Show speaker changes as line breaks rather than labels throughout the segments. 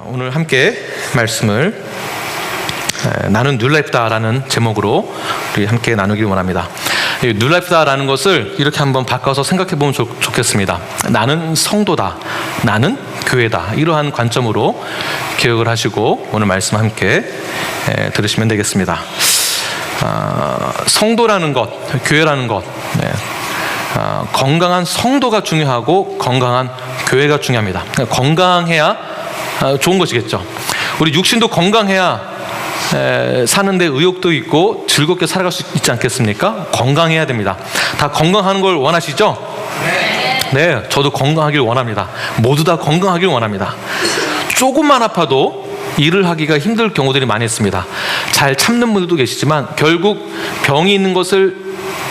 오늘 함께 말씀을 나는 뉴라이프다라는 제목으로 우리 함께 나누길 원합니다. 뉴라이프다라는 것을 이렇게 한번 바꿔서 생각해 보면 좋겠습니다. 나는 성도다, 나는 교회다, 이러한 관점으로 기억을 하시고 오늘 말씀 함께 들으시면 되겠습니다. 성도라는 것, 교회라는 것, 건강한 성도가 중요하고 건강한 교회가 중요합니다. 건강해야 좋은 것이겠죠. 우리 육신도 건강해야 사는데 의욕도 있고 즐겁게 살아갈 수 있지 않겠습니까? 건강해야 됩니다. 다 건강하는 걸 원하시죠? 네, 저도 건강하길 원합니다. 모두 다 건강하길 원합니다. 조금만 아파도 일을 하기가 힘들 경우들이 많이 있습니다. 잘 참는 분들도 계시지만 결국 병이 있는 것을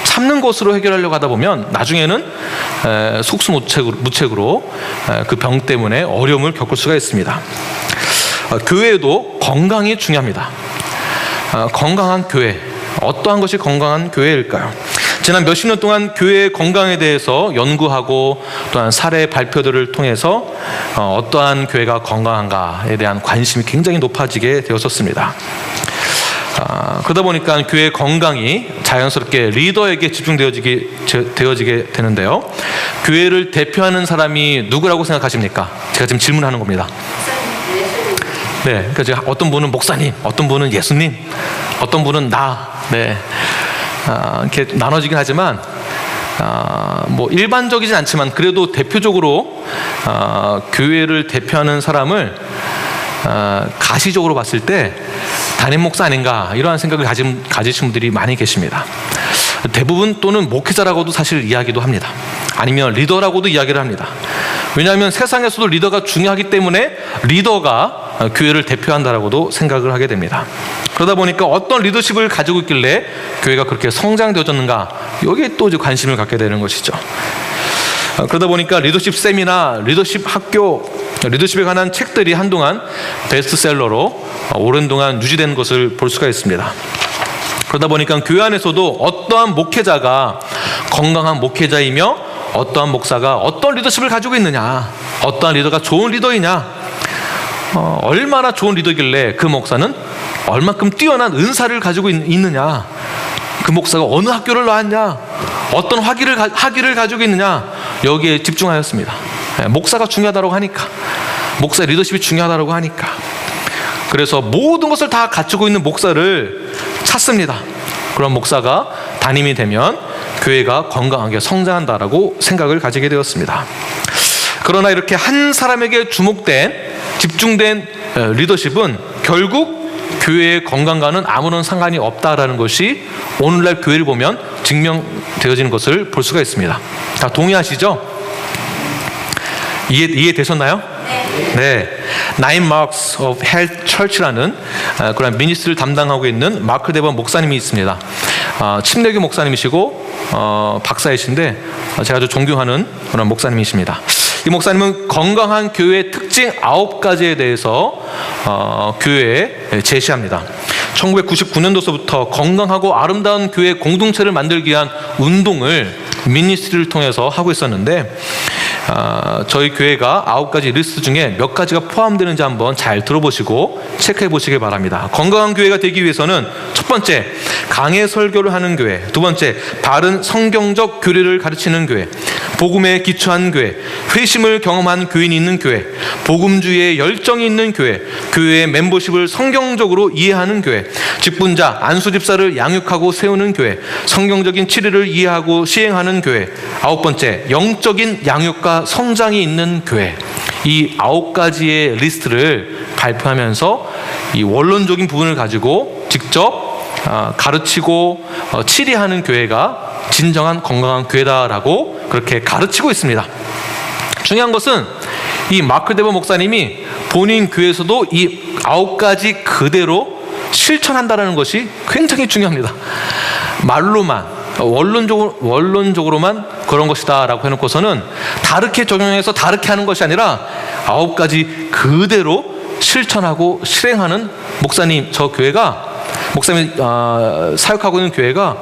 참는 것으로 해결하려고 하다 보면 나중에는 속수무책으로 그 병 때문에 어려움을 겪을 수가 있습니다. 교회도 건강이 중요합니다. 건강한 교회, 어떠한 것이 건강한 교회일까요? 지난 몇십 년 동안 교회의 건강에 대해서 연구하고 또한 사례 발표들을 통해서 어떠한 교회가 건강한가에 대한 관심이 굉장히 높아지게 되었었습니다. 그러다 보니까 교회의 건강이 자연스럽게 리더에게 집중되어지게 되는데요. 교회를 대표하는 사람이 누구라고 생각하십니까? 제가 지금 질문하는 겁니다. 네, 그러니까 어떤 분은 목사님, 어떤 분은 예수님, 어떤 분은 나, 이렇게 나눠지긴 하지만 뭐 일반적이진 않지만 그래도 대표적으로 교회를 대표하는 사람을 가시적으로 봤을 때 담임 목사 아닌가 이러한 생각을 가지신 분들이 많이 계십니다. 대부분 또는 목회자라고도 사실 이야기도 합니다. 아니면 리더라고도 이야기를 합니다. 왜냐하면 세상에서도 리더가 중요하기 때문에 리더가 교회를 대표한다라고도 생각을 하게 됩니다. 그러다 보니까 어떤 리더십을 가지고 있길래 교회가 그렇게 성장되어졌는가, 여기에 또 이제 관심을 갖게 되는 것이죠. 그러다 보니까 리더십 세미나, 리더십 학교, 리더십에 관한 책들이 한동안 베스트셀러로 오랜 동안 유지된 것을 볼 수가 있습니다. 그러다 보니까 교회 안에서도 어떠한 목회자가 건강한 목회자이며 어떠한 목사가 어떤 리더십을 가지고 있느냐, 어떠한 리더가 좋은 리더이냐, 얼마나 좋은 리더길래 그 목사는 얼마큼 뛰어난 은사를 가지고 있느냐, 그 목사가 어느 학교를 나왔냐, 어떤 학위를 가지고 있느냐, 여기에 집중하였습니다. 목사가 중요하다고 하니까, 목사의 리더십이 중요하다고 하니까. 그래서 모든 것을 다 갖추고 있는 목사를 찾습니다. 그런 목사가 담임이 되면 교회가 건강하게 성장한다라고 생각을 가지게 되었습니다. 그러나 이렇게 한 사람에게 집중된 리더십은 결국 교회의 건강과는 아무런 상관이 없다라는 것이 오늘날 교회를 보면 증명되어지는 것을 볼 수가 있습니다. 다 동의하시죠? 이해되셨나요? 네. Nine Marks of Health Church라는 그런 미니스트리를 담당하고 있는 마크 데번 목사님이 있습니다. 침례교 목사님이시고 박사이신데 제가 아주 존경하는 그런 목사님이십니다. 이 목사님은 건강한 교회의 특징 9가지에 대해서 교회에 제시합니다. 1999년도서부터 건강하고 아름다운 교회 공동체를 만들기 위한 운동을 미니스트리를 통해서 하고 있었는데 저희 교회가 9가지 리스트 중에 몇 가지가 포함되는지 한번 잘 들어보시고 체크해 보시길 바랍니다. 건강한 교회가 되기 위해서는 첫 번째, 강해 설교를 하는 교회. 두 번째, 바른 성경적 교리를 가르치는 교회. 복음에 기초한 교회. 회심을 경험한 교인이 있는 교회. 복음주의에 열정이 있는 교회. 교회의 멤버십을 성경적으로 이해하는 교회. 직분자, 안수집사를 양육하고 세우는 교회. 성경적인 치리를 이해하고 시행하는 교회. 9번째, 영적인 양육과 성장이 있는 교회. 이 9가지의 리스트를 발표하면서 이 원론적인 부분을 가지고 직접 가르치고 치리하는 교회가 진정한 건강한 교회다라고 그렇게 가르치고 있습니다. 중요한 것은 이 마크 데버 목사님이 본인 교회에서도 이 9가지 그대로 실천한다는 것이 굉장히 중요합니다. 말로만 원론적으로만 그런 것이다 라고 해놓고서는 다르게 적용해서 다르게 하는 것이 아니라 9가지 그대로 실천하고 실행하는 목사님, 목사님이 사역하고 있는 교회가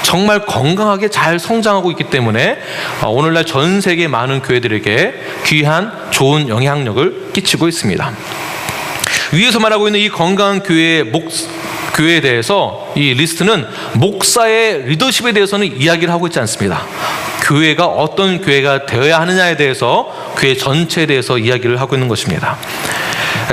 정말 건강하게 잘 성장하고 있기 때문에 오늘날 전 세계 많은 교회들에게 귀한 좋은 영향력을 끼치고 있습니다. 위에서 말하고 있는 이 건강한 교회에 대해서 이 리스트는 목사의 리더십에 대해서는 이야기를 하고 있지 않습니다. 교회가 어떤 교회가 되어야 하느냐에 대해서 교회 전체에 대해서 이야기를 하고 있는 것입니다.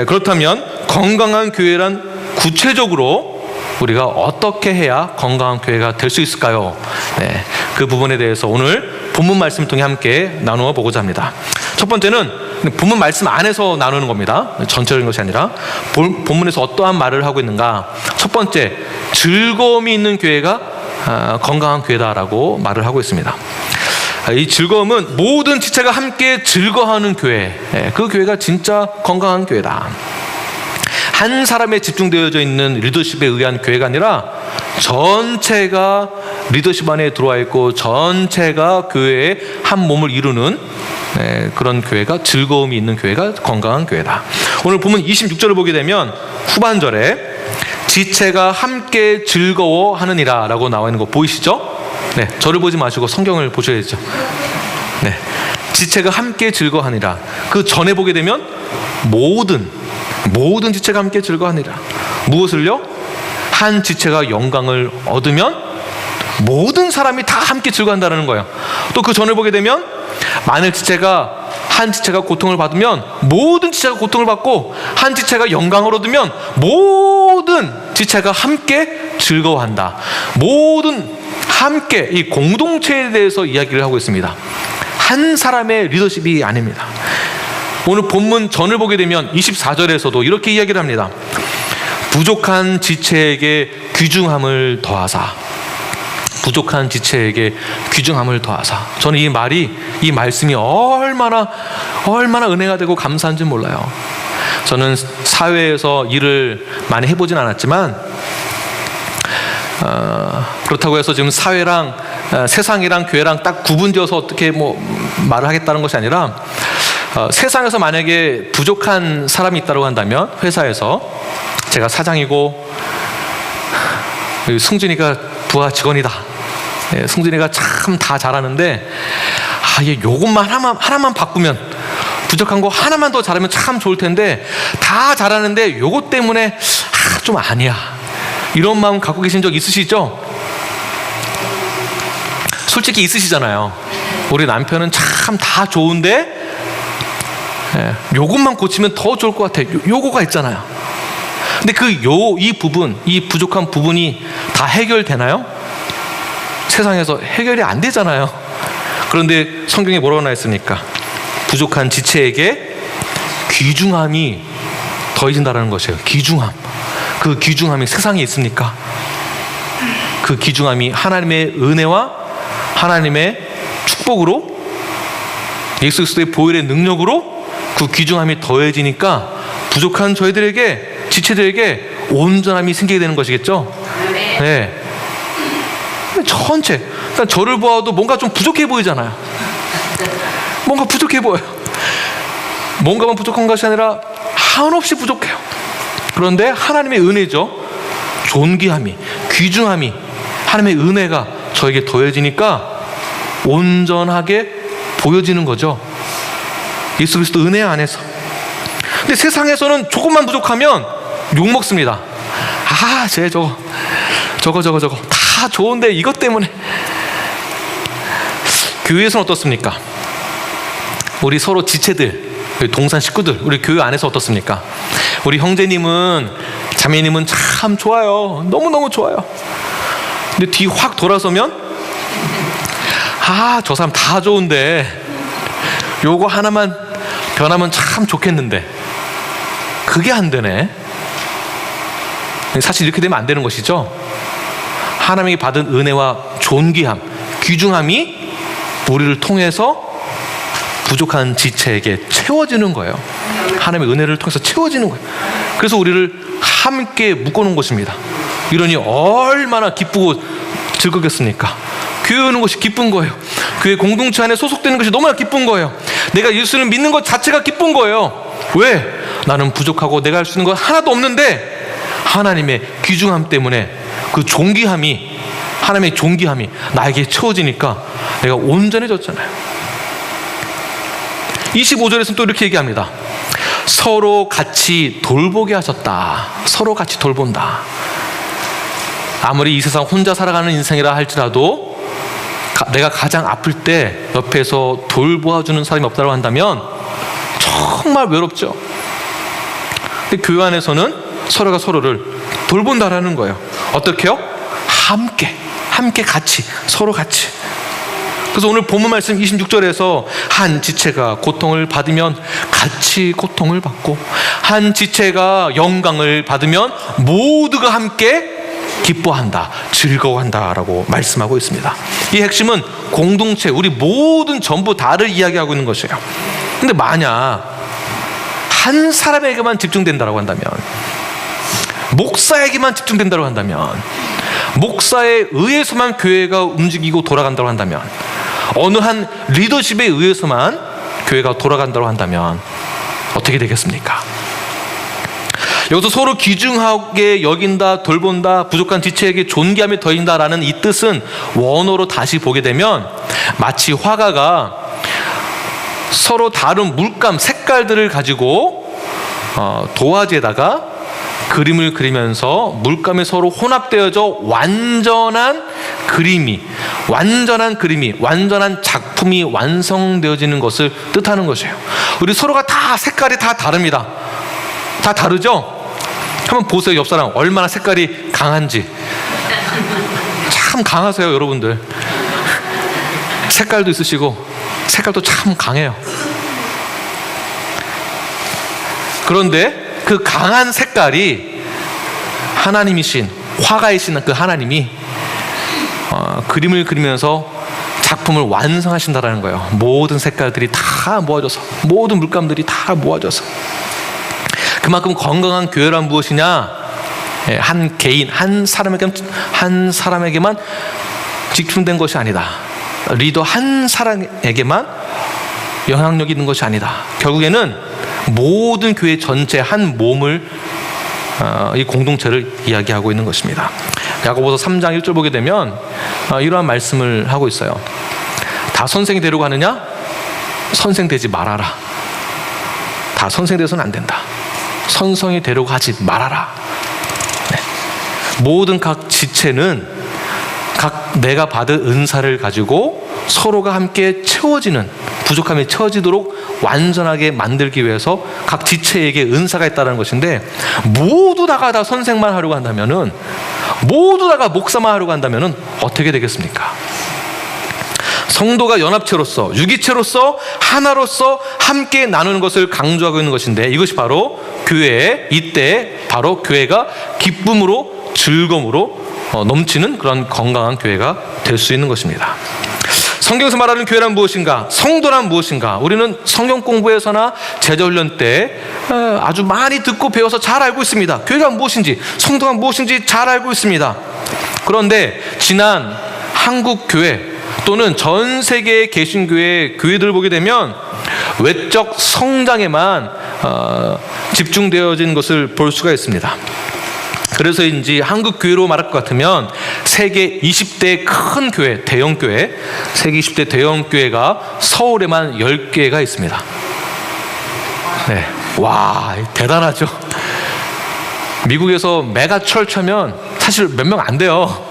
그렇다면 건강한 교회란 구체적으로 우리가 어떻게 해야 건강한 교회가 될 수 있을까요? 네, 그 부분에 대해서 오늘 본문 말씀을 통해 함께 나누어 보고자 합니다. 첫 번째는 본문 말씀 안에서 나누는 겁니다. 전체적인 것이 아니라 본문에서 어떠한 말을 하고 있는가. 첫 번째, 즐거움이 있는 교회가 건강한 교회다라고 말을 하고 있습니다. 이 즐거움은 모든 지체가 함께 즐거워하는 교회, 그 교회가 진짜 건강한 교회다. 한 사람에 집중되어져 있는 리더십에 의한 교회가 아니라 전체가 리더십 안에 들어와 있고 전체가 교회의 한 몸을 이루는 그런 교회가, 즐거움이 있는 교회가 건강한 교회다. 오늘 보면 26절을 보게 되면 후반절에 지체가 함께 즐거워하느니라 라고 나와 있는 거 보이시죠? 네, 저를 보지 마시고 성경을 보셔야죠. 네, 지체가 함께 즐거워하니라. 그 전에 보게 되면 모든 지체가 함께 즐거워하니라. 무엇을요? 한 지체가 영광을 얻으면 모든 사람이 다 함께 즐거워한다는 거예요. 또 그 전에 보게 되면 만일 한 지체가 고통을 받으면 모든 지체가 고통을 받고 한 지체가 영광을 얻으면 모든 지체가 함께 즐거워한다. 모든 함께, 이 공동체에 대해서 이야기를 하고 있습니다. 한 사람의 리더십이 아닙니다. 오늘 본문 전을 보게 되면 24절에서도 이렇게 이야기를 합니다. 부족한 지체에게 귀중함을 더하사. 부족한 지체에게 귀중함을 더하사. 저는 이 말씀이 얼마나 은혜가 되고 감사한지 몰라요. 저는 사회에서 일을 많이 해보진 않았지만 그렇다고 해서 지금 사회랑 세상이랑 교회랑 딱 구분지어서 어떻게 말을 하겠다는 것이 아니라 세상에서 만약에 부족한 사람이 있다고 한다면 회사에서 제가 사장이고 승준이가 부하 직원이다. 승준이가 참 다 잘하는데 얘 요것만 하나만 바꾸면, 부족한 거 하나만 더 잘하면 참 좋을 텐데 다 잘하는데 요것 때문에 좀 아니야. 이런 마음 갖고 계신 적 있으시죠? 솔직히 있으시잖아요. 우리 남편은 참 다 좋은데 요것만 고치면 더 좋을 것 같아. 요거가 있잖아요. 근데 이 부족한 부분이 다 해결되나요? 세상에서 해결이 안 되잖아요. 그런데 성경에 뭐라고 나와 있습니까? 부족한 지체에게 귀중함이 더해진다는 것이에요. 귀중함. 그 귀중함이 세상에 있습니까? 그 귀중함이 하나님의 은혜와 하나님의 축복으로, 예수 그리스도의 보혈의 능력으로 그 귀중함이 더해지니까 부족한 저희들에게, 지체들에게 온전함이 생기게 되는 것이겠죠? 네. 전체, 그러니까 저를 보아도 뭔가 좀 부족해 보이잖아요. 뭔가 부족해 보여요. 뭔가만 부족한 것이 아니라 한없이 부족해요. 그런데 하나님의 은혜죠. 존귀함이, 귀중함이, 하나님의 은혜가 저에게 더해지니까 온전하게 보여지는 거죠. 예수 그리스도 은혜 안에서. 근데 세상에서는 조금만 부족하면 욕먹습니다. 쟤 저거 다 좋은데 이것 때문에. 교회에서는 어떻습니까? 우리 서로 지체들, 동산 식구들, 우리 교회 안에서 어떻습니까? 우리 형제님은, 자매님은 참 좋아요. 너무너무 좋아요. 근데 뒤 확 돌아서면 저 사람 다 좋은데 요거 하나만 변하면 참 좋겠는데 그게 안 되네. 사실 이렇게 되면 안 되는 것이죠. 하나님이 받은 은혜와 존귀함, 귀중함이 우리를 통해서 부족한 지체에게 채워지는 거예요. 하나님의 은혜를 통해서 채워지는 거예요. 그래서 우리를 함께 묶어놓은 것입니다. 이러니 얼마나 기쁘고 즐겁겠습니까? 교회 오는 것이 기쁜 거예요. 교회 공동체 안에 소속되는 것이 너무나 기쁜 거예요. 내가 예수를 믿는 것 자체가 기쁜 거예요. 왜? 나는 부족하고 내가 할 수 있는 것 하나도 없는데 하나님의 귀중함 때문에 그 존귀함이, 하나님의 존귀함이 나에게 채워지니까 내가 온전해졌잖아요. 25절에서는 또 이렇게 얘기합니다. 서로 같이 돌보게 하셨다. 서로 같이 돌본다. 아무리 이 세상 혼자 살아가는 인생이라 할지라도 내가 가장 아플 때 옆에서 돌보아주는 사람이 없다고 한다면 정말 외롭죠. 근데 교회 안에서는 서로가 서로를 돌본다라는 거예요. 어떻게요? 함께 같이, 서로 같이. 그래서 오늘 본문 말씀 26절에서 한 지체가 고통을 받으면 같이 고통을 받고, 한 지체가 영광을 받으면 모두가 함께 기뻐한다, 즐거워한다라고 말씀하고 있습니다. 이 핵심은 공동체, 우리 모든 전부 다를 이야기하고 있는 것이에요. 근데 만약 한 사람에게만 집중된다고 한다면, 목사에게만 집중된다고 한다면, 목사에 의해서만 교회가 움직이고 돌아간다고 한다면, 어느 한 리더십에 의해서만 교회가 돌아간다고 한다면 어떻게 되겠습니까? 여기서 서로 귀중하게 여긴다, 돌본다, 부족한 지체에게 존귀함이 더해진다라는 이 뜻은 원어로 다시 보게 되면 마치 화가가 서로 다른 물감, 색깔들을 가지고 도화지에다가 그림을 그리면서 물감이 서로 혼합되어져 완전한 그림이, 완전한 작품이 완성되어지는 것을 뜻하는 것이에요. 우리 서로가 다 색깔이 다 다릅니다. 다 다르죠? 한번 보세요. 옆 사람 얼마나 색깔이 강한지. 참 강하세요, 여러분들. 색깔도 있으시고 색깔도 참 강해요. 그런데 그 강한 색깔이 하나님이신, 화가이신 그 하나님이 그림을 그리면서 작품을 완성하신다라는 거예요. 모든 색깔들이 다 모아져서, 모든 물감들이 다 모아져서. 그만큼 건강한 교회란 무엇이냐? 한 개인, 한 사람에게만 집중된 것이 아니다. 리더 한 사람에게만 영향력 있는 것이 아니다. 결국에는 모든 교회 전체 한 몸을, 이 공동체를 이야기하고 있는 것입니다. 야고보서 3장 1절 보게 되면 이러한 말씀을 하고 있어요. 다 선생이 되려고 하느냐? 선생 되지 말아라. 다 선생 되서는 안 된다. 선생이 되려고 하지 말아라. 네. 모든 각 지체는 각 내가 받은 은사를 가지고 서로가 함께 채워지는, 부족함이 채워지도록 완전하게 만들기 위해서 각 지체에게 은사가 있다는 것인데, 모두 다가 다 선생만 하려고 한다면은, 모두 다가 목사만 하려고 한다면은 어떻게 되겠습니까? 성도가 연합체로서, 유기체로서, 하나로서 함께 나누는 것을 강조하고 있는 것인데, 이것이 바로 교회의, 이때 바로 교회가 기쁨으로, 즐거움으로 넘치는 그런 건강한 교회가 될 수 있는 것입니다. 성경에서 말하는 교회란 무엇인가? 성도란 무엇인가? 우리는 성경 공부에서나 제자훈련 때 아주 많이 듣고 배워서 잘 알고 있습니다. 교회가 무엇인지, 성도가 무엇인지 잘 알고 있습니다. 그런데 지난 한국 교회 또는 전 세계의 개신교회 교회들을 보게 되면 외적 성장에만 집중되어진 것을 볼 수가 있습니다. 그래서인지 한국 교회로 말할 것 같으면 세계 20대 큰 교회, 대형 교회, 세계 20대 대형 교회가 서울에만 10개가 있습니다. 네, 와, 대단하죠. 미국에서 메가철처면 사실 몇 명 안 돼요.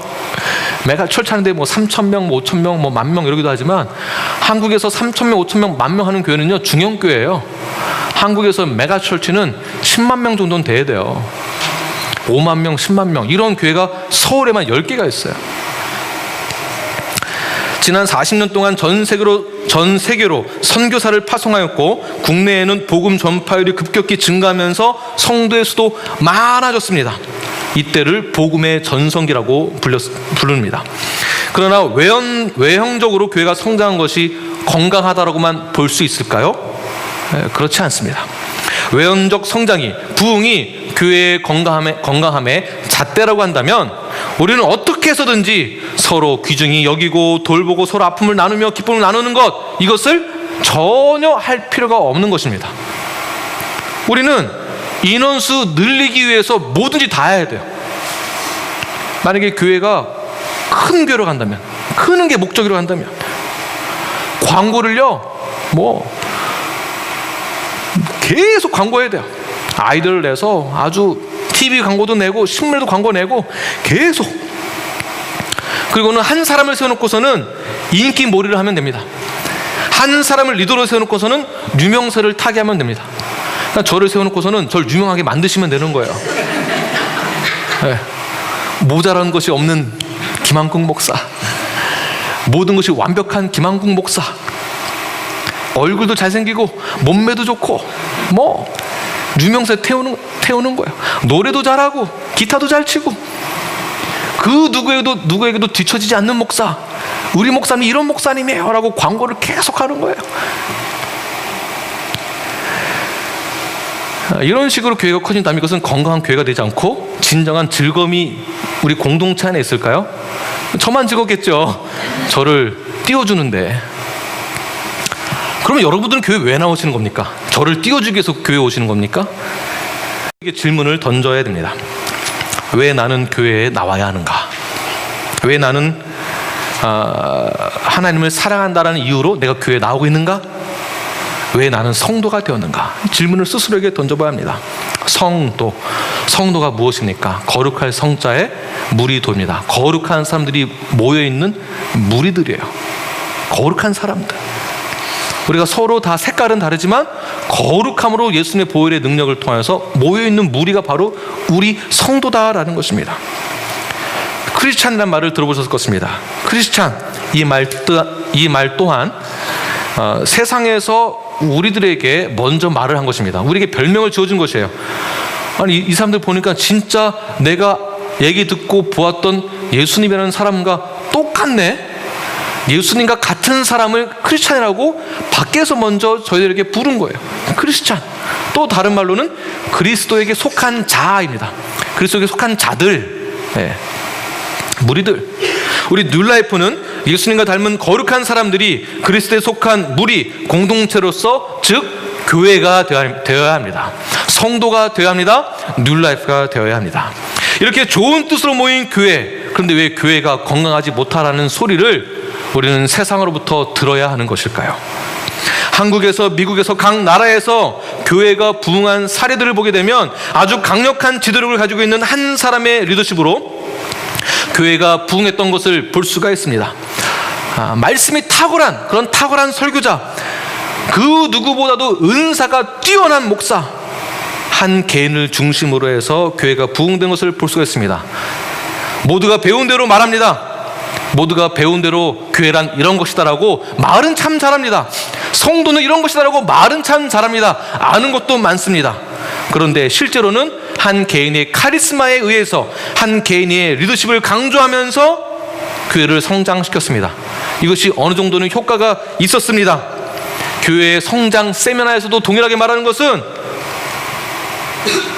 메가철차는데 뭐 3,000명, 뭐 5,000명, 뭐 10,000명 이러기도 하지만 한국에서 3,000명, 5,000명, 10,000명 하는 교회는요 중형교회예요. 한국에서 메가철치는 10만 명 정도는 돼야 돼요. 5만 명, 10만 명 이런 교회가 서울에만 10개가 있어요. 지난 40년 동안 전 세계로 선교사를 파송하였고 국내에는 복음 전파율이 급격히 증가하면서 성도의 수도 많아졌습니다. 이때를 복음의 전성기라고 부릅니다. 그러나 외형적으로 교회가 성장한 것이 건강하다라고만 볼 수 있을까요? 그렇지 않습니다. 외형적 성장이, 부흥이 교회의 건강함의 잣대라고 한다면 우리는 어떻게 해서든지 서로 귀중히 여기고 돌보고 서로 아픔을 나누며 기쁨을 나누는 것, 이것을 전혀 할 필요가 없는 것입니다. 우리는 인원수 늘리기 위해서 뭐든지 다 해야 돼요. 만약에 교회가 큰 교회로 간다면, 크는 게 목적으로 간다면 광고를요 계속 광고해야 돼요. 아이디어를 내서 아주 TV 광고도 내고 신문에도 광고 내고 계속. 그리고는 한 사람을 세워놓고서는 인기몰이를 하면 됩니다. 한 사람을 리더로 세워놓고서는 유명세를 타게 하면 됩니다. 그러니까 저를 세워놓고서는 저를 유명하게 만드시면 되는 거예요. 네. 모자란 것이 없는 김한국 목사, 모든 것이 완벽한 김한국 목사, 얼굴도 잘생기고 몸매도 좋고 뭐 유명세 태우는 거예요. 노래도 잘하고 기타도 잘 치고 그 누구에게도 뒤처지지 않는 목사, 우리 목사님 이런 목사님이에요 라고 광고를 계속 하는 거예요. 이런 식으로 교회가 커진다면 이것은 건강한 교회가 되지 않고 진정한 즐거움이 우리 공동체 안에 있을까요? 저만 즐겁겠죠. 저를 띄워주는데. 그러면 여러분들은 교회 왜 나오시는 겁니까? 저를 띄워주기 위해서 교회에 오시는 겁니까? 이게 질문을 던져야 됩니다. 왜 나는 교회에 나와야 하는가? 왜 나는 하나님을 사랑한다는 이유로 내가 교회에 나오고 있는가? 왜 나는 성도가 되었는가? 질문을 스스로에게 던져봐야 합니다. 성도가 무엇입니까? 거룩할 성자의 무리도입니다. 거룩한 사람들이 모여있는 무리들이에요. 거룩한 사람들. 우리가 서로 다 색깔은 다르지만 거룩함으로 예수님의 보혈의 능력을 통해서 모여있는 무리가 바로 우리 성도다라는 것입니다. 크리스찬이라는 말을 들어보셨을 것입니다. 크리스찬, 이 말 또한 세상에서 우리들에게 먼저 말을 한 것입니다. 우리에게 별명을 지어준 것이에요. 아니 이 사람들 보니까 진짜 내가 얘기 듣고 보았던 예수님이라는 사람과 똑같네. 예수님과 같은 사람을 크리스찬이라고 밖에서 먼저 저희들에게 부른 거예요. 크리스찬. 또 다른 말로는 그리스도에게 속한 자입니다. 그리스도에게 속한 자들, 네. 무리들. 우리 뉴라이프는 예수님과 닮은 거룩한 사람들이 그리스도에 속한 무리, 공동체로서 즉 교회가 되어야 합니다. 성도가 되어야 합니다. 뉴라이프가 되어야 합니다. 이렇게 좋은 뜻으로 모인 교회, 그런데 왜 교회가 건강하지 못하라는 소리를 우리는 세상으로부터 들어야 하는 것일까요? 한국에서 미국에서 각 나라에서 교회가 부흥한 사례들을 보게 되면 아주 강력한 지도력을 가지고 있는 한 사람의 리더십으로 교회가 부흥했던 것을 볼 수가 있습니다. 말씀이 탁월한 그런 탁월한 설교자, 그 누구보다도 은사가 뛰어난 목사, 한 개인을 중심으로 해서 교회가 부흥된 것을 볼 수가 있습니다. 모두가 배운 대로 말합니다. 모두가 배운 대로 교회란 이런 것이다라고 말은 참 잘합니다. 성도는 이런 것이다라고 말은 참 잘합니다. 아는 것도 많습니다. 그런데 실제로는 한 개인의 카리스마에 의해서 한 개인의 리더십을 강조하면서 교회를 성장시켰습니다. 이것이 어느 정도는 효과가 있었습니다. 교회의 성장 세미나에서도 동일하게 말하는 것은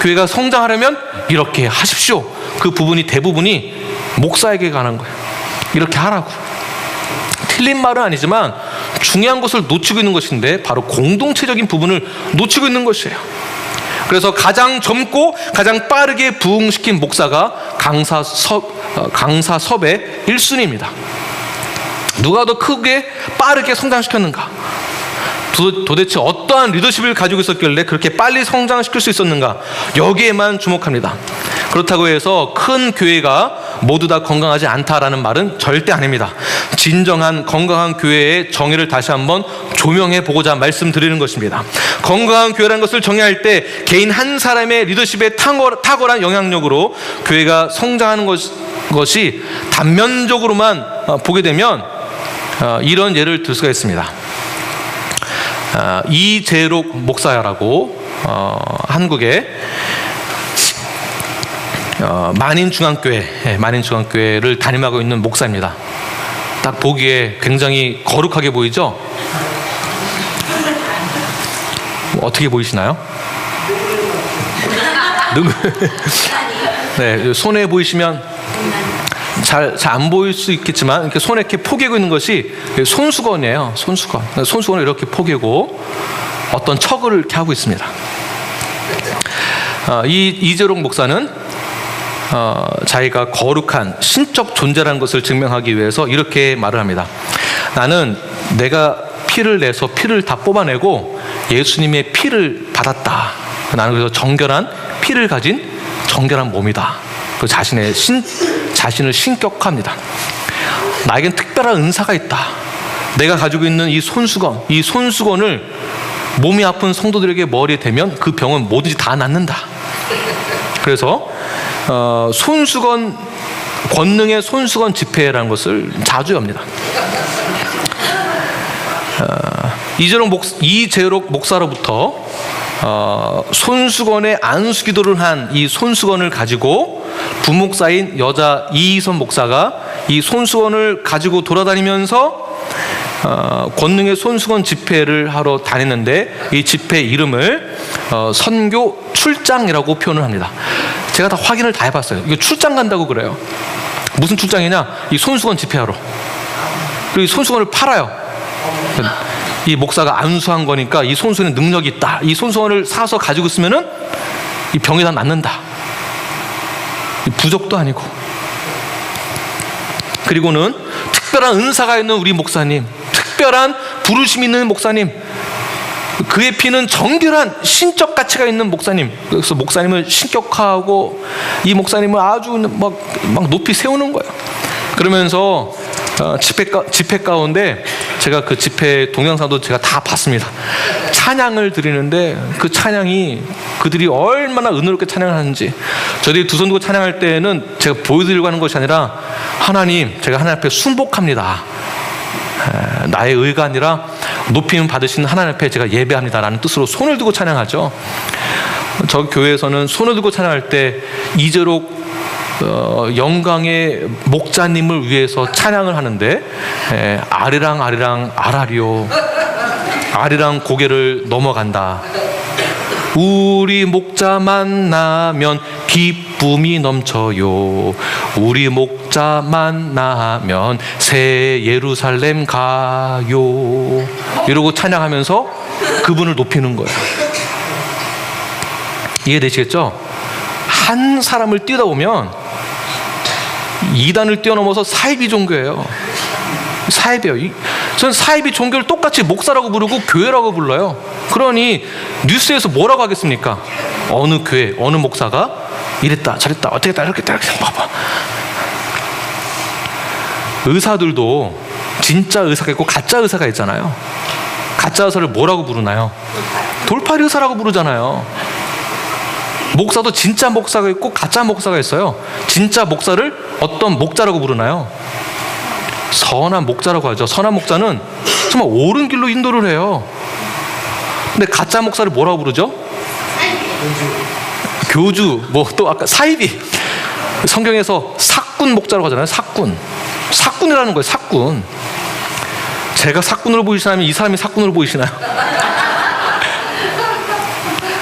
교회가 성장하려면 이렇게 하십시오. 그 부분이 대부분이 목사에게 관한 거예요. 이렇게 하라고. 틀린 말은 아니지만 중요한 것을 놓치고 있는 것인데 바로 공동체적인 부분을 놓치고 있는 것이에요. 그래서 가장 젊고 가장 빠르게 부흥시킨 목사가 강사섭의 1순위입니다. 누가 더 크게 빠르게 성장시켰는가? 도대체 어떠한 리더십을 가지고 있었길래 그렇게 빨리 성장시킬 수 있었는가? 여기에만 주목합니다. 그렇다고 해서 큰 교회가 모두 다 건강하지 않다라는 말은 절대 아닙니다. 진정한 건강한 교회의 정의를 다시 한번 조명해 보고자 말씀드리는 것입니다. 건강한 교회라는 것을 정의할 때 개인 한 사람의 리더십의 탁월한 영향력으로 교회가 성장하는 것이 단면적으로만 보게 되면 이런 예를 들 수가 있습니다. 이재록 목사라고 한국의 만인중앙교회를 담임하고 있는 목사입니다. 딱 보기에 굉장히 거룩하게 보이죠? 어떻게 보이시나요? 네, 손에 보이시면 잘 안 보일 수 있겠지만 이렇게 손에 이렇게 포개고 있는 것이 손수건이에요. 손수건을 이렇게 포개고 어떤 척을 이렇게 하고 있습니다. 이재록 목사는 자기가 거룩한 신적 존재라는 것을 증명하기 위해서 이렇게 말을 합니다. 나는 내가 피를 내서 피를 다 뽑아내고 예수님의 피를 받았다. 나는 그래서 정결한 피를 가진 정결한 몸이다. 그 자신을 신격화합니다. 나에겐 특별한 은사가 있다. 내가 가지고 있는 이 손수건을 몸이 아픈 성도들에게 머리에 대면 그 병은 뭐든지 다 낫는다. 그래서 권능의 손수건 집회라는 것을 자주 합니다. 이재록 목사로부터 손수건에 안수기도를 한 이 손수건을 가지고 부목사인 여자 이희선 목사가 이 손수건을 가지고 돌아다니면서 권능의 손수건 집회를 하러 다니는데, 이 집회 이름을 선교 출장이라고 표현을 합니다. 제가 다 확인을 다 해봤어요. 이거 출장 간다고 그래요. 무슨 출장이냐? 이 손수건 집회하러. 그리고 이 손수건을 팔아요. 이 목사가 안수한 거니까 이 손수건에 능력이 있다. 이 손수건을 사서 가지고 있으면은 이 병이 다 낫는다. 부적도 아니고. 그리고는 특별한 은사가 있는 우리 목사님, 특별한 부르심이 있는 목사님, 그의 피는 정결한 신적 가치가 있는 목사님. 그래서 목사님을 신격화하고 이 목사님을 아주 막 높이 세우는 거예요. 그러면서 집회 가운데 제가 그 집회 동영상도 제가 다 봤습니다. 찬양을 드리는데 그 찬양이 그들이 얼마나 은혜롭게 찬양을 하는지, 저희들이 두 손 들고 찬양할 때는 제가 보여드리려고 하는 것이 아니라 하나님, 제가 하나님 앞에 순복합니다. 나의 의가 아니라 높임 받으신 하나님 앞에 제가 예배합니다 라는 뜻으로 손을 들고 찬양하죠. 저희 교회에서는 손을 들고 찬양할 때 이재록 영광의 목자님을 위해서 찬양을 하는데, 아리랑 아리랑 아라리요, 아리랑 고개를 넘어간다. 우리 목자 만나면 기쁨이 넘쳐요. 우리 목자 만나면 새 예루살렘 가요. 이러고 찬양하면서 그분을 높이는 거예요. 이해되시겠죠? 한 사람을 뛰다 보면 이단을 뛰어넘어서 사이비 종교예요. 사이비예요. 저는 사이비 종교를 똑같이 목사라고 부르고 교회라고 불러요. 그러니 뉴스에서 뭐라고 하겠습니까? 어느 교회, 어느 목사가 이랬다 저랬다 어떻게 했다 이렇게 했다 이렇게 봐봐. 의사들도 진짜 의사가 있고 가짜 의사가 있잖아요. 가짜 의사를 뭐라고 부르나요? 돌팔이 의사라고 부르잖아요. 목사도 진짜 목사가 있고 가짜 목사가 있어요. 진짜 목사를 어떤 목자라고 부르나요? 선한 목자라고 하죠. 선한 목자는 정말 옳은 길로 인도를 해요. 근데 가짜 목사를 뭐라고 부르죠? 교주, 또 아까 사이비. 성경에서 사꾼 목자라고 하잖아요. 사꾼이라는 거예요. 사꾼. 제가 사꾼으로 보이시나요? 이 사람이 사꾼으로 보이시나요?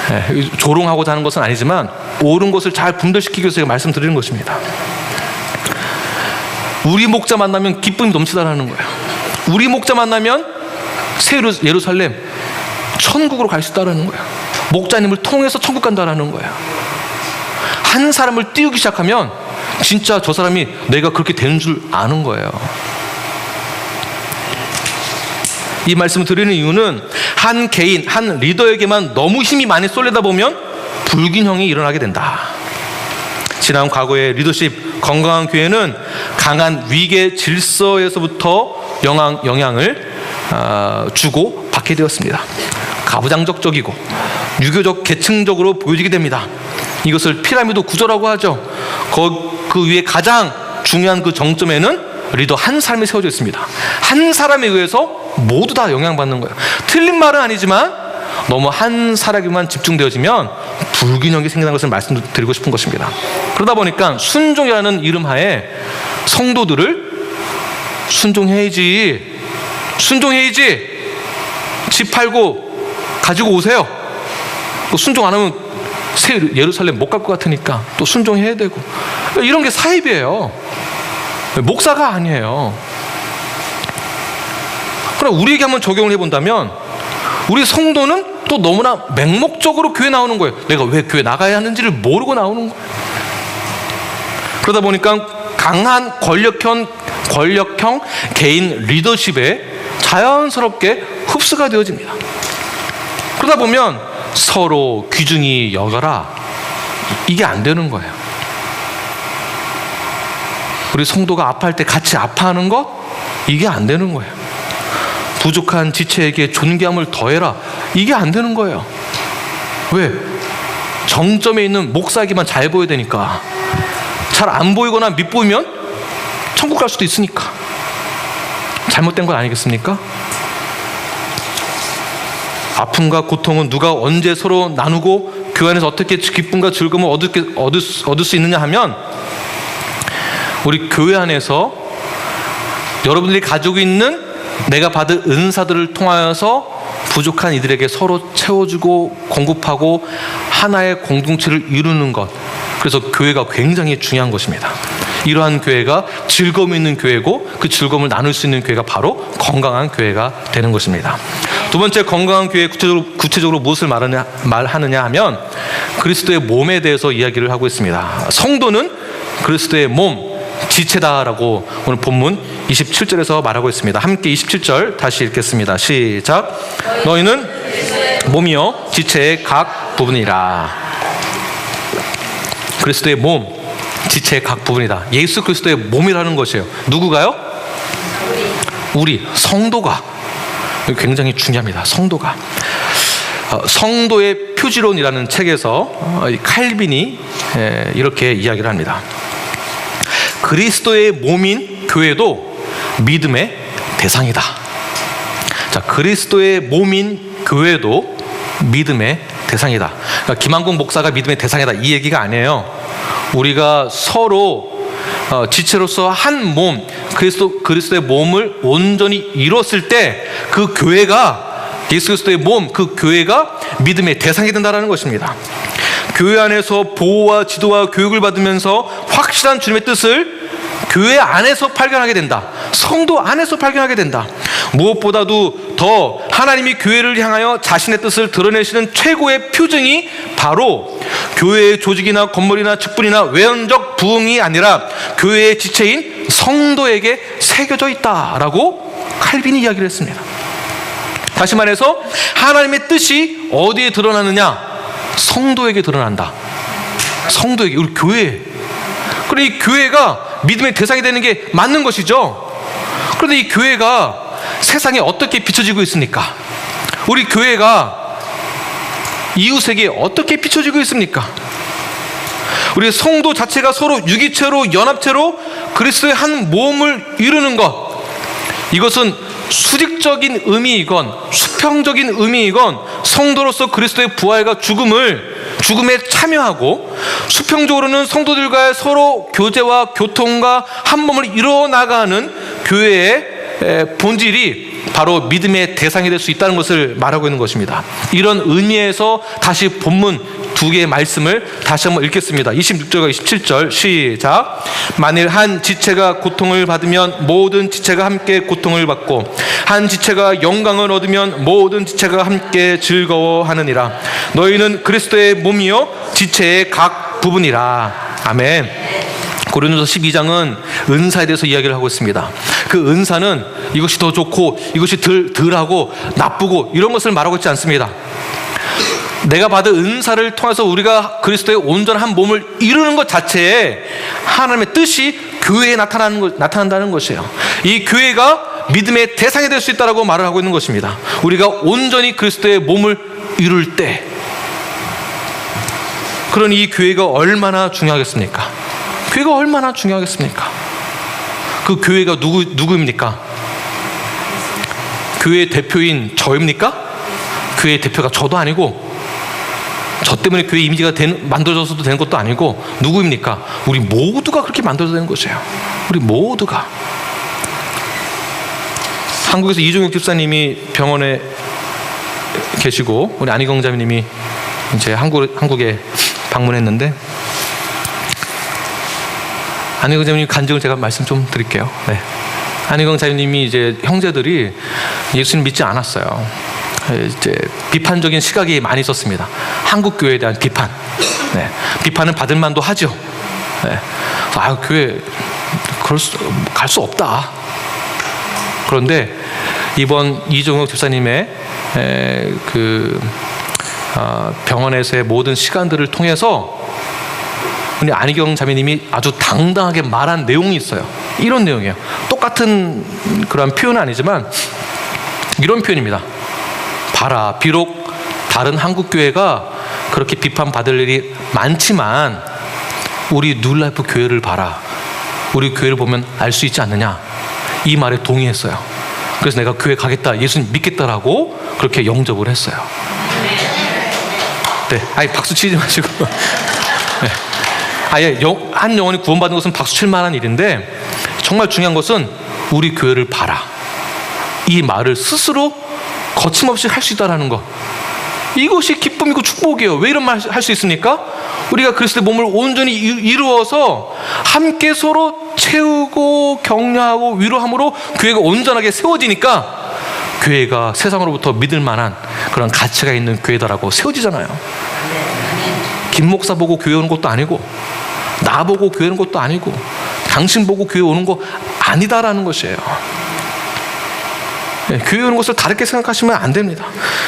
네, 조롱하고자 하는 것은 아니지만 옳은 것을 잘 분별시키기 위해서 제가 말씀드리는 것입니다. 우리 목자 만나면 기쁨이 넘치다라는 거예요. 우리 목자 만나면 새 예루살렘, 천국으로 갈 수 있다라는 거예요. 목자님을 통해서 천국 간다라는 거예요. 한 사람을 띄우기 시작하면 진짜 저 사람이 내가 그렇게 되는 줄 아는 거예요. 이 말씀을 드리는 이유는 한 개인, 한 리더에게만 너무 힘이 많이 쏠리다 보면 불균형이 일어나게 된다. 지난 과거의 리더십, 건강한 교회는 강한 위계 질서에서부터 영향을 주고 받게 되었습니다. 가부장적이고 유교적 계층적으로 보여지게 됩니다. 이것을 피라미드 구조라고 하죠. 그 위에 가장 중요한 그 정점에는 리더 한 사람이 세워져 있습니다. 한 사람에 의해서 모두 다 영향받는 거예요. 틀린 말은 아니지만 너무 한 사람에게만 집중되어지면 불균형이 생기는 것을 말씀드리고 싶은 것입니다. 그러다 보니까 순종이라는 이름 하에 성도들을 순종해야지, 집 팔고 가지고 오세요. 또 순종 안 하면 새 예루살렘 못 갈 것 같으니까 또 순종해야 되고, 이런 게 사입이에요. 목사가 아니에요. 그럼 우리에게 한번 적용을 해본다면 우리 성도는 또 너무나 맹목적으로 교회 나오는 거예요. 내가 왜 교회 나가야 하는지를 모르고 나오는 거예요. 그러다 보니까 강한 권력형 개인 리더십에 자연스럽게 흡수가 되어집니다. 그러다 보면 서로 귀중히 여겨라, 이게 안 되는 거예요. 우리 성도가 아파할 때 같이 아파하는 것, 이게 안 되는 거예요. 부족한 지체에게 존귀함을 더해라, 이게 안 되는 거예요. 왜? 정점에 있는 목사에게만 잘 보여야 되니까. 잘 안 보이거나 밉보이면 천국 갈 수도 있으니까. 잘못된 건 아니겠습니까? 아픔과 고통은 누가 언제 서로 나누고 그 안에서 어떻게 기쁨과 즐거움을 얻을 수 있느냐 하면, 우리 교회 안에서 여러분들이 가지고 있는 내가 받은 은사들을 통하여서 부족한 이들에게 서로 채워주고 공급하고 하나의 공동체를 이루는 것, 그래서 교회가 굉장히 중요한 것입니다. 이러한 교회가 즐거움 있는 교회고, 그 즐거움을 나눌 수 있는 교회가 바로 건강한 교회가 되는 것입니다. 두 번째, 건강한 교회, 구체적으로 무엇을 말하느냐 하면 그리스도의 몸에 대해서 이야기를 하고 있습니다. 성도는 그리스도의 몸, 지체다라고 오늘 본문 27절에서 말하고 있습니다. 함께 27절 다시 읽겠습니다. 시작. 너희는 몸이요 지체의 각 부분이라. 그리스도의 몸, 지체의 각 부분이다. 예수 그리스도의 몸이라는 것이에요. 누구가요? 우리 성도가. 굉장히 중요합니다. 성도가. 성도의 표지론이라는 책에서 칼빈이 이렇게 이야기를 합니다. 그리스도의 몸인 교회도 믿음의 대상이다. 자, 그리스도의 몸인 교회도 믿음의 대상이다. 그러니까 김한국 목사가 믿음의 대상이다, 이 얘기가 아니에요. 우리가 서로 지체로서 한 몸, 그리스도의 몸을 온전히 이뤘을 때 그 교회가, 예수 그리스도의 몸, 그 교회가 믿음의 대상이 된다는 것입니다. 교회 안에서 보호와 지도와 교육을 받으면서 확실한 주님의 뜻을 교회 안에서 발견하게 된다. 성도 안에서 발견하게 된다. 무엇보다도 더 하나님이 교회를 향하여 자신의 뜻을 드러내시는 최고의 표징이 바로 교회의 조직이나 건물이나 직분이나 외연적 부흥이 아니라 교회의 지체인 성도에게 새겨져 있다라고 칼빈이 이야기를 했습니다. 다시 말해서 하나님의 뜻이 어디에 드러나느냐? 성도에게 드러난다. 성도에게, 우리 교회. 그런데 이 교회가 믿음의 대상이 되는 게 맞는 것이죠. 그런데 이 교회가 세상에 어떻게 비춰지고 있습니까? 우리 교회가 이웃에게 어떻게 비춰지고 있습니까? 우리 성도 자체가 서로 유기체로, 연합체로 그리스도의 한 몸을 이루는 것, 이것은 수직적인 의미이건 수평적인 의미이건 성도로서 그리스도의 부활과 죽음에 참여하고, 수평적으로는 성도들과의 서로 교제와 교통과 한 몸을 이뤄나가는 교회의 본질이 바로 믿음의 대상이 될 수 있다는 것을 말하고 있는 것입니다. 이런 의미에서 다시 본문 두 개의 말씀을 다시 한번 읽겠습니다. 26절과 27절 시작. 만일 한 지체가 고통을 받으면 모든 지체가 함께 고통을 받고, 한 지체가 영광을 얻으면 모든 지체가 함께 즐거워하느니라. 너희는 그리스도의 몸이요 지체의 각 부분이라. 아멘. 고린도서 12장은 은사에 대해서 이야기를 하고 있습니다. 그 은사는 이것이 더 좋고 이것이 덜하고 나쁘고 이런 것을 말하고 있지 않습니다. 내가 받은 은사를 통해서 우리가 그리스도의 온전한 몸을 이루는 것 자체에 하나님의 뜻이 교회에 나타난다는 것이에요. 이 교회가 믿음의 대상이 될 수 있다고 말을 하고 있는 것입니다. 우리가 온전히 그리스도의 몸을 이룰 때, 그러니 이 교회가 얼마나 중요하겠습니까? 교회가 얼마나 중요하겠습니까? 그 교회가 누구입니까? 교회의 대표인 저입니까? 교회의 대표가 저도 아니고, 저 때문에 교회 이미지가 만들어져서도 되는 것도 아니고, 누구입니까? 우리 모두가 그렇게 만들어져 되는 것이에요. 우리 모두가. 한국에서 이종혁 집사님이 병원에 계시고 우리 안희경 자매님이 이제 한국에 방문했는데, 안희경 자매님 간증을 제가 말씀 좀 드릴게요. 네. 안희경 자매님이 이제 형제들이 예수님 믿지 않았어요. 이제 비판적인 시각이 많이 있었습니다. 한국 교회에 대한 비판. 네. 비판은 받을 만도 하죠. 네. 교회 갈 수 없다. 그런데 이번 이종혁 집사님의 그 병원에서의 모든 시간들을 통해서 우리 안희경 자매님이 아주 당당하게 말한 내용이 있어요. 이런 내용이에요. 똑같은 그런 표현은 아니지만 이런 표현입니다. 봐라, 비록 다른 한국 교회가 그렇게 비판받을 일이 많지만 우리 뉴라이프 교회를 봐라. 우리 교회를 보면 알 수 있지 않느냐. 이 말에 동의했어요. 그래서 내가 교회 가겠다, 예수님 믿겠다라고 그렇게 영접을 했어요. 네, 아니 박수 치지 마시고. 네. 아예 한 영혼이 구원받는 것은 박수 칠 만한 일인데 정말 중요한 것은 우리 교회를 봐라. 이 말을 스스로 거침없이 할 수 있다는 것. 이것이 기쁨이고 축복이에요. 왜 이런 말 할 수 있습니까? 우리가 그리스도의 몸을 온전히 이루어서 함께 서로 채우고 격려하고 위로함으로 교회가 온전하게 세워지니까 교회가 세상으로부터 믿을 만한 그런 가치가 있는 교회다라고 세워지잖아요. 김 목사 보고 교회 오는 것도 아니고 나 보고 교회 오는 것도 아니고 당신 보고 교회 오는 거 아니다라는 것이에요. 네, 교회 오는 것을 다르게 생각하시면 안 됩니다.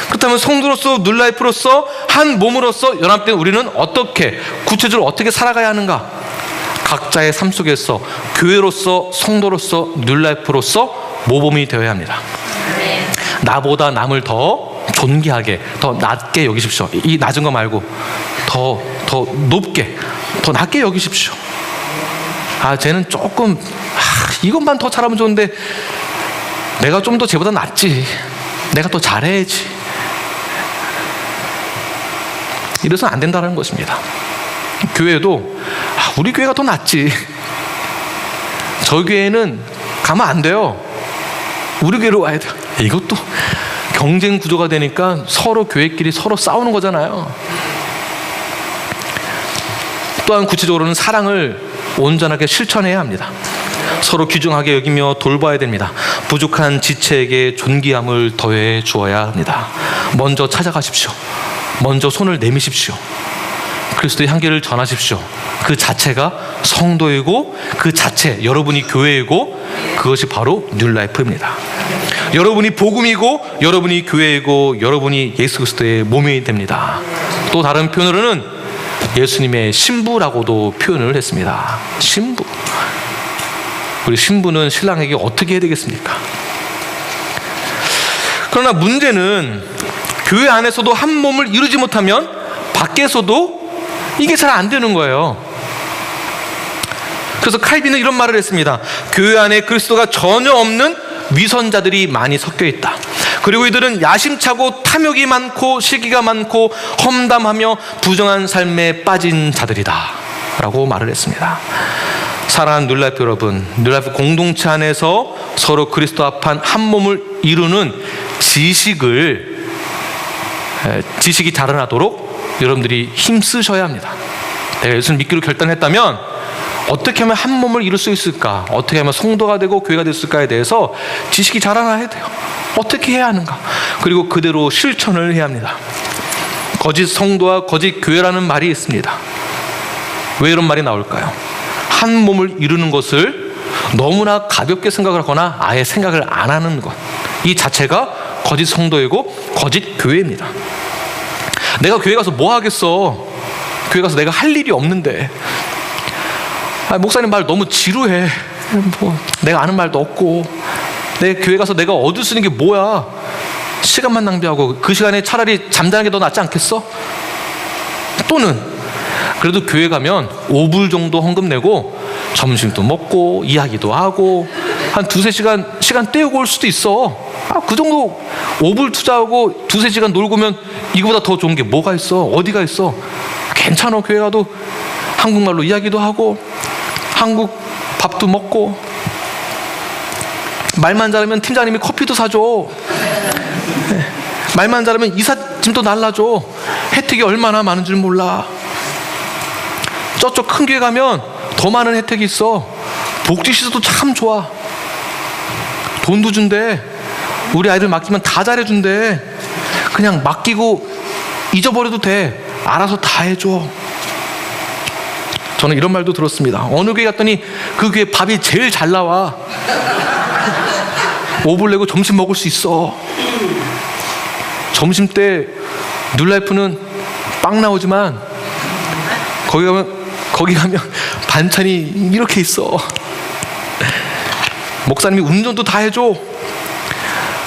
그렇다면 성도로서 뉴라이프로서 한 몸으로서 연합된 우리는 어떻게 구체적으로 어떻게 살아가야 하는가? 각자의 삶 속에서 교회로서 성도로서 뉴라이프로서 모범이 되어야 합니다. 나보다 남을 더 존귀하게 더 낮게 여기십시오. 이 낮은 거 말고 더 높게 더 낮게 여기십시오. 쟤는 조금 이것만 더 잘하면 좋은데 내가 좀 더 쟤보다 낫지. 내가 더 잘해야지. 이래서 안 된다는 것입니다. 교회도 우리 교회가 더 낫지. 저 교회는 가면 안 돼요. 우리 교회로 와야 돼요. 이것도 경쟁 구조가 되니까 서로 교회끼리 서로 싸우는 거잖아요. 또한 구체적으로는 사랑을 온전하게 실천해야 합니다. 서로 귀중하게 여기며 돌봐야 됩니다. 부족한 지체에게 존귀함을 더해 주어야 합니다. 먼저 찾아가십시오. 먼저 손을 내미십시오. 그리스도의 향기를 전하십시오. 그 자체가 성도이고 그 자체 여러분이 교회이고 그것이 바로 뉴라이프입니다. 여러분이 복음이고 여러분이 교회이고 여러분이 예수 그리스도의 몸이 됩니다. 또 다른 표현으로는 예수님의 신부라고도 표현을 했습니다. 신부. 우리 신부는 신랑에게 어떻게 해야 되겠습니까? 그러나 문제는 교회 안에서도 한 몸을 이루지 못하면 밖에서도 이게 잘 안 되는 거예요. 그래서 칼빈은 이런 말을 했습니다. 교회 안에 그리스도가 전혀 없는 위선자들이 많이 섞여 있다. 그리고 이들은 야심차고 탐욕이 많고 시기가 많고 험담하며 부정한 삶에 빠진 자들이다 라고 말을 했습니다. 사랑하는 뉴라이프 여러분, 뉴라이프 공동체 안에서 서로 그리스도 앞한 한 몸을 이루는 지식이 자라나도록 여러분들이 힘쓰셔야 합니다. 내가 예수를 믿기로 결단했다면 어떻게 하면 한 몸을 이룰 수 있을까? 어떻게 하면 성도가 되고 교회가 될 수 있을까에 대해서 지식이 자라나야 돼요. 어떻게 해야 하는가? 그리고 그대로 실천을 해야 합니다. 거짓 성도와 거짓 교회라는 말이 있습니다. 왜 이런 말이 나올까요? 한 몸을 이루는 것을 너무나 가볍게 생각을 하거나 아예 생각을 안 하는 것, 이 자체가 거짓 성도이고 거짓 교회입니다. 내가 교회 가서 뭐 하겠어? 교회 가서 내가 할 일이 없는데, 목사님 말 너무 지루해. 내가 아는 말도 없고, 내 교회 가서 내가 얻을 수 있는 게 뭐야? 시간만 낭비하고 그 시간에 차라리 잠자는 게 더 낫지 않겠어? 또는 그래도 교회 가면 5불 정도 헌금 내고 점심도 먹고 이야기도 하고 한 2-3시간 시간 때우고 올 수도 있어. 그 정도 5불 투자하고 2-3시간 놀고 오면 이거보다 더 좋은 게 뭐가 있어? 어디가 있어? 괜찮아. 교회 가도 한국말로 이야기도 하고 한국 밥도 먹고 말만 잘하면 팀장님이 커피도 사줘. 말만 잘하면 이삿짐도 날라줘. 혜택이 얼마나 많은 줄 몰라. 저쪽 큰 교회 가면 더 많은 혜택이 있어. 복지시설도 참 좋아. 돈도 준대. 우리 아이들 맡기면 다 잘해준대. 그냥 맡기고 잊어버려도 돼. 알아서 다 해줘. 저는 이런 말도 들었습니다. 어느 교회 갔더니 그 교회 밥이 제일 잘 나와. 5불 내고 점심 먹을 수 있어. 점심 때 뉴라이프는 빵 나오지만 거기 가면 반찬이 이렇게 있어. 목사님이 운전도 다 해줘.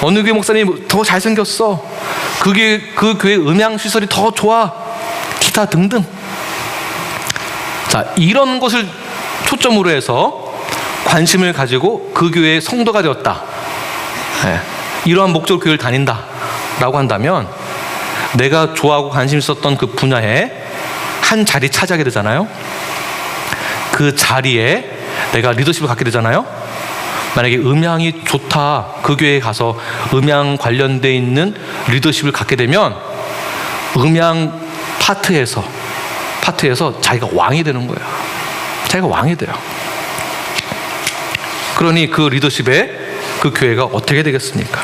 어느 교회 목사님이 더 잘생겼어. 그 교회 음향 시설이 더 좋아. 기타 등등. 자, 이런 것을 초점으로 해서 관심을 가지고 그 교회의 성도가 되었다. 네. 이러한 목적으로 교회를 다닌다 라고 한다면 내가 좋아하고 관심 있었던 그 분야에 한 자리 차지하게 되잖아요. 그 자리에 내가 리더십을 갖게 되잖아요. 만약에 음향이 좋다, 그 교회에 가서 음향 관련돼 있는 리더십을 갖게 되면 음향 파트에서 자기가 왕이 되는 거예요. 자기가 왕이 돼요. 그러니 그 리더십에 그 교회가 어떻게 되겠습니까?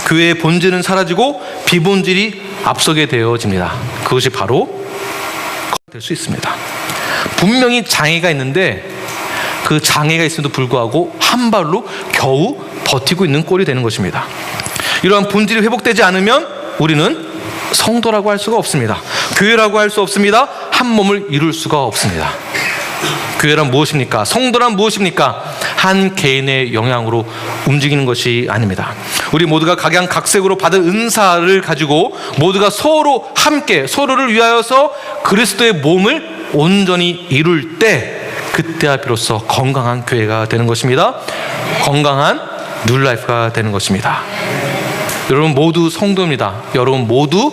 교회의 본질은 사라지고 비본질이 앞서게 되어집니다. 그것이 바로 될 수 있습니다. 분명히 장애가 있는데 그 장애가 있음에도 불구하고 한 발로 겨우 버티고 있는 꼴이 되는 것입니다. 이러한 본질이 회복되지 않으면 우리는 성도라고 할 수가 없습니다. 교회라고 할 수 없습니다. 한 몸을 이룰 수가 없습니다. 교회란 무엇입니까? 성도란 무엇입니까? 한 개인의 영향으로 움직이는 것이 아닙니다. 우리 모두가 각양각색으로 받은 은사를 가지고 모두가 서로 함께 서로를 위하여서 그리스도의 몸을 온전히 이룰 때, 그때야 비로소 건강한 교회가 되는 것입니다. 건강한 뉴라이프가 되는 것입니다. 여러분 모두 성도입니다. 여러분 모두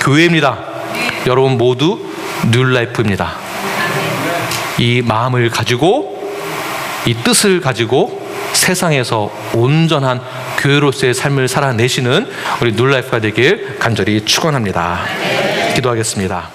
교회입니다. 여러분 모두 뉴라이프입니다. 이 마음을 가지고, 이 뜻을 가지고 세상에서 온전한 교회로서의 삶을 살아내시는 우리 뉴라이프가 되길 간절히 축원합니다. 기도하겠습니다.